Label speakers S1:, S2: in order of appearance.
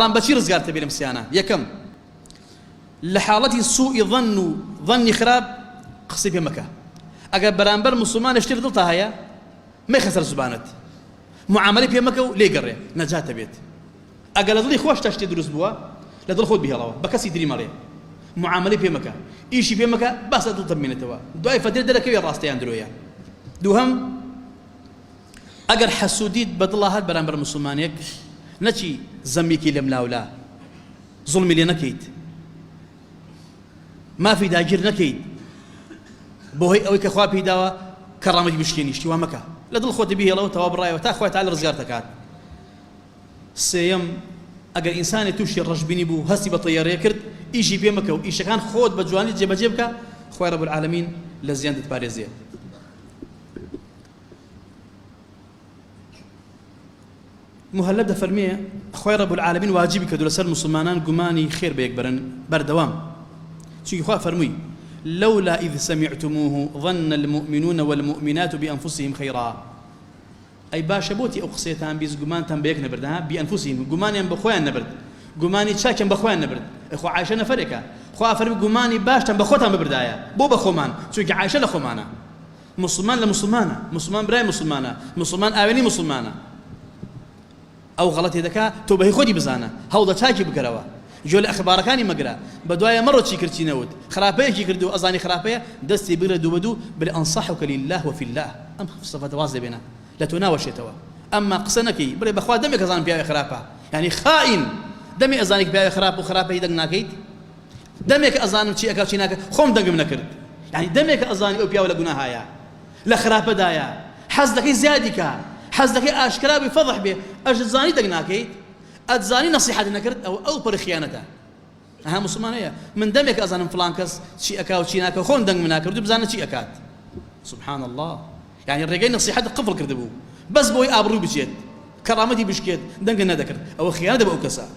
S1: بەڵام بەچی ڕزگارتە بێ لەم سیانە؟ یەکەم لە حاڵەتی سوئی ظن و ظنی خراپ قسەی پێ مەکە. ئەگەر بەرامبەر مسلمانە شتێک دڵتا هەیە مەیخە سەر زوبانت، معاملەی پێ مەکە و لێگەڕێ نەجاتە بێت. ئەگەر لە دڵی خۆش تا شتێ دروست بووە لە دڵ خۆت بهێڵەوە، بە کەسی دری مەڵێ، معاملەی پێ مەکە، ئیشی پێ مەکە، باسە دڵتە بمێنێتەوە، دوای فەترێ دەرەکەوێ ڕاستەیان درۆیە. دووهەم ئەگەر حەسوودیت بە دڵا هات بەرامبەر مسلمانێک نەچی زەمێکی لەم لاولا زوڵمی لێ نەکەیت، مافی داگیر نەکەیت بۆ هۆی ئەوەی کە خوا پێی داوە کەڕامەتی بشکێنی، شتی وا مەکە، لە دڵ خۆت بهێڵەوە تەوا بڕایەوە تا خوای تەعالی ڕزگار دەکات. سێیەم ئەگەر ئینسانی تووشی ڕەشبینی بوو هەستی بە تەیارەیە کرد ئیشی پێ مەکە و ئیشەکان خۆت بە جوانی جێبەجێ بکە، خوای رەب العالەمین لە زیان دەتپارێزێ. مهلب دەفەرمێ خوای رەب العالەمین واجبی کردو لەسەر مسلمانان گومانی خێر بە یەک برن بەردەوام، چونکی خوا فەرمووی لولا إذ سمعتموه ظن المؤمنون والمؤمنات بأنفسهم خيرا. أي باشا بوتي أو قصيتان بيز قمان تن بيك نبردها بأنفسهم، قمانيان بخوان نبرد، قماني تشاكن بخوان نبرد، إخو عايشة نفركا، خوا فرمي قماني باش تن بخوتان ببردايا، بو بخومان، چونك عايشة لخومانا، مسلمان لمسلمانا، مسلمان براي مسلمانا، مسلمان آواني مسلمانا. أو غلطي ذكاء توبه خودي بزانا، هوضة تاكي بكروا. جول أخبار كاني مقرأ بدوايا مرة شكر تنود خرابية شكردو أزاني خرابية دستي بردو بدو بل أنصحك لله وفي الله أم صفة واضحة بينا لا تناوش يتوا. أما قصنكي بل بخوا دمك أزان بيا خرابة يعني خائن دمي أزانك بيا خراب وخرابة يدق ناكيد دمك أزان شيء أكاد شيء ناك خم دق من نكرد يعني دمك أزاني أو بيا ولا جناهايا لا خرابة دايا حزدك زيادك حزدك أشكرا بفضح به أجزاني دق ناكيد أتزاني نصيحة نكرت أو بر خيانته. ها مسلمانية من دمك أزان فلان كس شيء أكا وشيء ناك خون دم مناك ردو بزانا شيء أكاد. سبحان الله يعني الرجال نصيحة قفل كردبو بس بوي أبرو بجيت كرامتي بشكيت دنق ندكر أو خيانة بأو كسا.